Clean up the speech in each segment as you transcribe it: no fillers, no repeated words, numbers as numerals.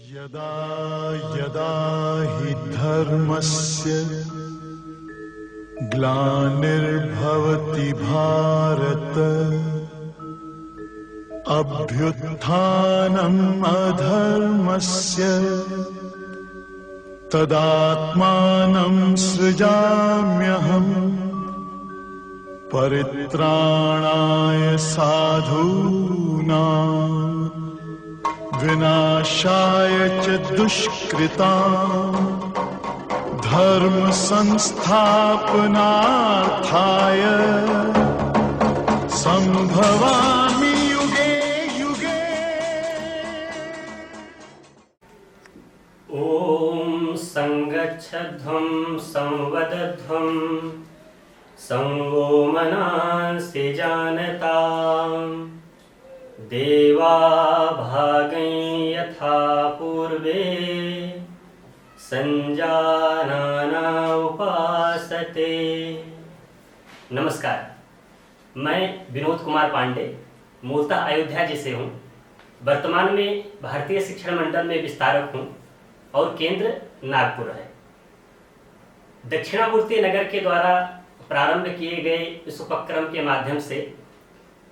यदा यदा हि धर्मस्य ग्लानिर्भवति भारत अभ्युत्थानम् अधर्मस्य तदात्मानं सृजाम्यहम् परित्राणाय साधूनां विनाशाय च दुष्कृतां धर्म संस्थापनार्थाय संभवामि युगे युगे। ओम संगच्छध्वं संवदध्वं संगो मनांसि जानताम् देवा भागं यथा पूर्वे संजानाना उपासते। नमस्कार, मैं विनोद कुमार पांडे मूलतः अयोध्या जी से हूँ। वर्तमान में भारतीय शिक्षण मंडल में विस्तारक हूँ और केंद्र नागपुर है। दक्षिणामूर्ति नगर के द्वारा प्रारंभ किए गए इस उपक्रम के माध्यम से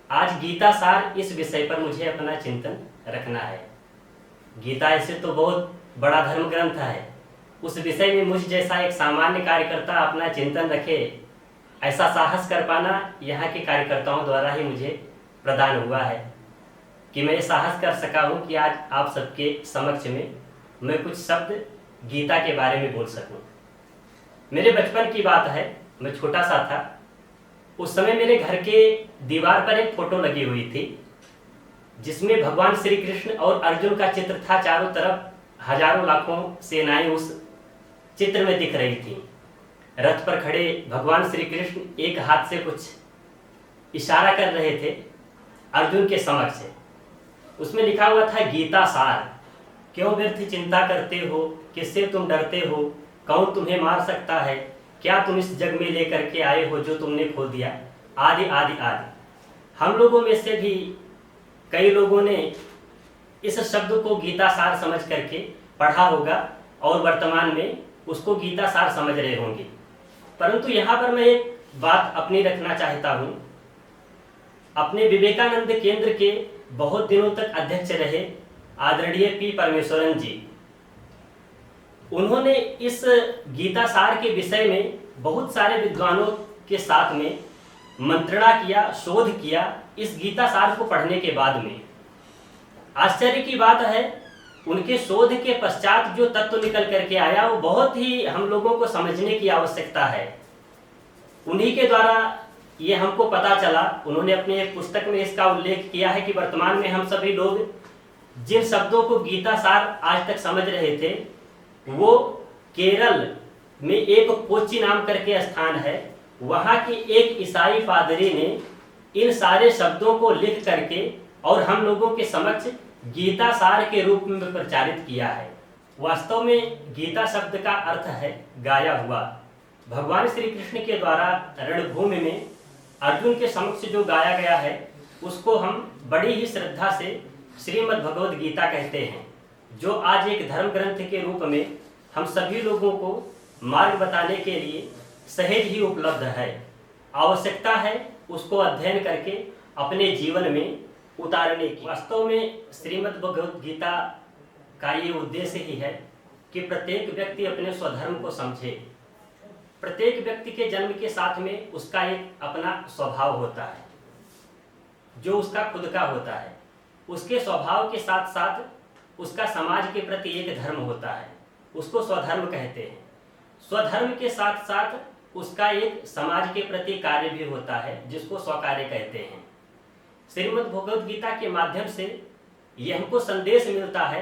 आज गीता सार इस विषय पर मुझे अपना चिंतन रखना है। गीता ऐसे तो बहुत बड़ा धर्म ग्रंथ है, उस विषय में मुझ जैसा एक सामान्य कार्यकर्ता अपना चिंतन रखे, ऐसा साहस कर पाना यहाँ के कार्यकर्ताओं द्वारा ही मुझे प्रदान हुआ है कि मैं साहस कर सका हूँ कि आज आप सबके समक्ष में मैं कुछ शब्द गीता के बारे में बोल सकूँ। मेरे बचपन की बात है, मैं छोटा सा था। उस समय मेरे घर के दीवार पर एक फोटो लगी हुई थी जिसमें भगवान श्री कृष्ण और अर्जुन का चित्र था। चारों तरफ हजारों लाखों सेनाएं उस चित्र में दिख रही थी। रथ पर खड़े भगवान श्री कृष्ण एक हाथ से कुछ इशारा कर रहे थे अर्जुन के समक्ष। उसमें लिखा हुआ था गीता सार, क्यों व्यर्थ चिंता करते हो, किससे तुम डरते हो, कौन तुम्हें मार सकता है, क्या तुम इस जग में लेकर के आए हो जो तुमने खो दिया, आदि आदि आदि। हम लोगों में से भी कई लोगों ने इस शब्द को गीता सार समझ करके पढ़ा होगा और वर्तमान में उसको गीता सार समझ रहे होंगे। परंतु यहाँ पर मैं एक बात अपनी रखना चाहता हूँ। अपने विवेकानंद केंद्र के बहुत दिनों तक अध्यक्ष रहे आदरणीय पी परमेश्वरन जी, उन्होंने इस गीता सार के विषय में बहुत सारे विद्वानों के साथ में मंत्रणा किया, शोध किया। इस गीता सार को पढ़ने के बाद में आश्चर्य की बात है, उनके शोध के पश्चात जो तत्व निकल करके आया वो बहुत ही हम लोगों को समझने की आवश्यकता है। उन्हीं के द्वारा ये हमको पता चला। उन्होंने अपने एक पुस्तक में इसका उल्लेख किया है कि वर्तमान में हम सभी लोग जिन शब्दों को गीता सार आज तक समझ रहे थे, वो केरल में एक कोच्चि नाम करके स्थान है, वहाँ के एक ईसाई पादरी ने इन सारे शब्दों को लिख करके और हम लोगों के समक्ष गीता सार के रूप में प्रचारित किया है। वास्तव में गीता शब्द का अर्थ है गाया हुआ। भगवान श्री कृष्ण के द्वारा रणभूमि में अर्जुन के समक्ष जो गाया गया है उसको हम बड़ी ही श्रद्धा से श्रीमद् भगवद गीता कहते हैं, जो आज एक धर्म ग्रंथ के रूप में हम सभी लोगों को मार्ग बताने के लिए सहज ही उपलब्ध है। आवश्यकता है उसको अध्ययन करके अपने जीवन में उतारने की। वास्तव में श्रीमद् भगवद गीता का ये उद्देश्य ही है कि प्रत्येक व्यक्ति अपने स्वधर्म को समझे। प्रत्येक व्यक्ति के जन्म के साथ में उसका एक अपना स्वभाव होता है जो उसका खुद का होता है। उसके स्वभाव के साथ साथ उसका समाज के प्रति एक धर्म होता है, उसको स्वधर्म कहते हैं। स्वधर्म के साथ साथ उसका एक समाज के प्रति कार्य भी होता है जिसको स्वकार्य कहते हैं। श्रीमद् भगवद गीता के माध्यम से ये हमको संदेश मिलता है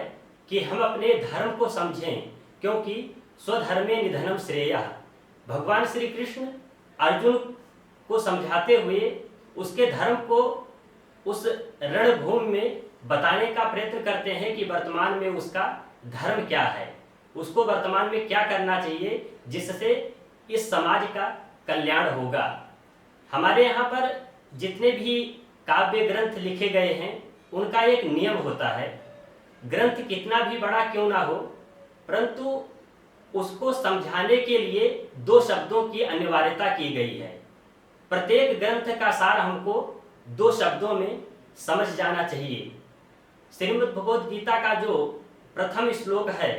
कि हम अपने धर्म को समझें, क्योंकि स्वधर्मे निधनम श्रेयः। भगवान श्री कृष्ण अर्जुन को समझाते हुए उसके धर्म को उस रणभूमि में बताने का प्रयत्न करते हैं कि वर्तमान में उसका धर्म क्या है, उसको वर्तमान में क्या करना चाहिए जिससे इस समाज का कल्याण होगा। हमारे यहाँ पर जितने भी काव्य ग्रंथ लिखे गए हैं उनका एक नियम होता है ग्रंथ कितना भी बड़ा क्यों ना हो, परंतु उसको समझाने के लिए दो शब्दों की अनिवार्यता की गई है। प्रत्येक ग्रंथ का सार हमको दो शब्दों में समझ जाना चाहिए। श्रीमद् भगवद गीता का जो प्रथम श्लोक है,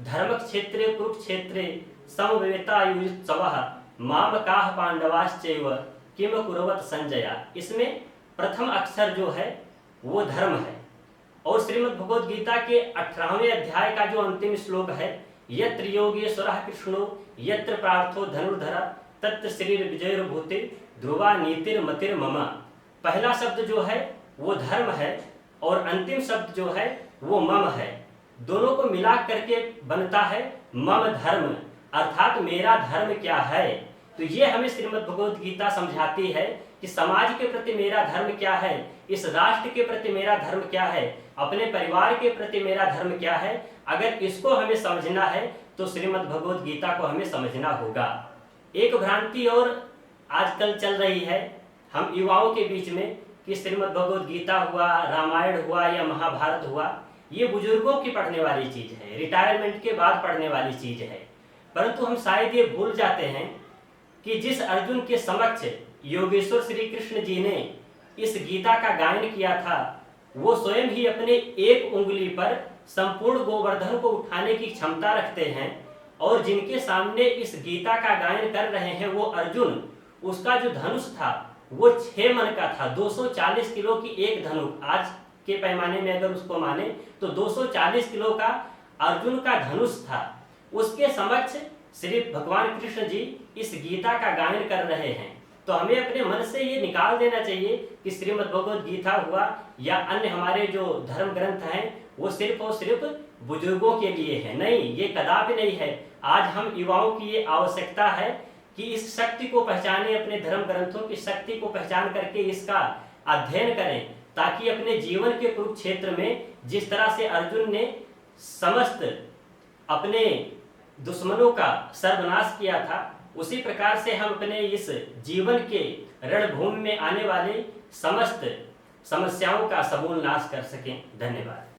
धर्म क्षेत्रे कुरुक्षेत्रे समवेता युयुत्सवः मामकाः पांडवाश्चैव किम कुर्वत संजया, इसमें प्रथम अक्षर जो है वो धर्म है। और श्रीमद् भगवद गीता के 18वें अध्याय का जो अंतिम श्लोक है, यत्र योगेश्वरः कृष्णो यत्र पार्थो धनुर्धर तत्र शरीर विजयर्भूते ध्रुवा नीतिर्मतिर्मम, पहला शब्द जो है वो धर्म है और अंतिम शब्द जो है वो मम है। दोनों को मिला करके बनता है मम धर्म, अर्थात मेरा धर्म क्या है। तो ये हमें श्रीमद् भगवद गीता समझाती है कि समाज के प्रति मेरा धर्म क्या है, इस राष्ट्र के प्रति मेरा धर्म क्या है, अपने परिवार के प्रति मेरा धर्म क्या है। अगर इसको हमें समझना है तो श्रीमद् भगवद गीता को हमें समझना होगा। एक भ्रांति और आजकल चल रही है हम युवाओं के बीच में कि श्रीमद् भगवद गीता हुआ, रामायण हुआ या महाभारत हुआ, ये बुजुर्गों की पढ़ने वाली चीज है, रिटायरमेंट के बाद पढ़ने वाली चीज है। परंतु हम शायद ये भूल जाते हैं कि जिस अर्जुन के समक्ष योगेश्वर श्री कृष्ण जी ने इस गीता का गायन किया था, वो स्वयं ही अपने एक उंगली पर संपूर्ण गोवर्धन को उठाने की क्षमता रखते हैं। और जिनके सामने इस गीता का गायन कर रहे हैं वो अर्जुन, उसका जो धनुष था वो 6 मन का था। 240 किलो की एक धनुष, आज के पैमाने में अगर उसको माने तो 240 किलो का अर्जुन का धनुष था। उसके समक्ष श्री भगवान कृष्ण जी इस गीता का गायन कर रहे हैं। तो हमें अपने मन से ये निकाल देना चाहिए कि श्रीमद् भगवद गीता हुआ या अन्य हमारे जो धर्म ग्रंथ हैं वो सिर्फ और सिर्फ बुजुर्गों के लिए है। नहीं, ये कदापि नहीं है। आज हम युवाओं की ये आवश्यकता है कि इस शक्ति को पहचाने, अपने धर्म ग्रंथों की शक्ति को पहचान करके इसका अध्ययन करें, ताकि अपने जीवन के कुरुक्षेत्र में जिस तरह से अर्जुन ने समस्त अपने दुश्मनों का सर्वनाश किया था, उसी प्रकार से हम अपने इस जीवन के रणभूमि में आने वाले समस्त समस्याओं का समूल नाश कर सकें। धन्यवाद।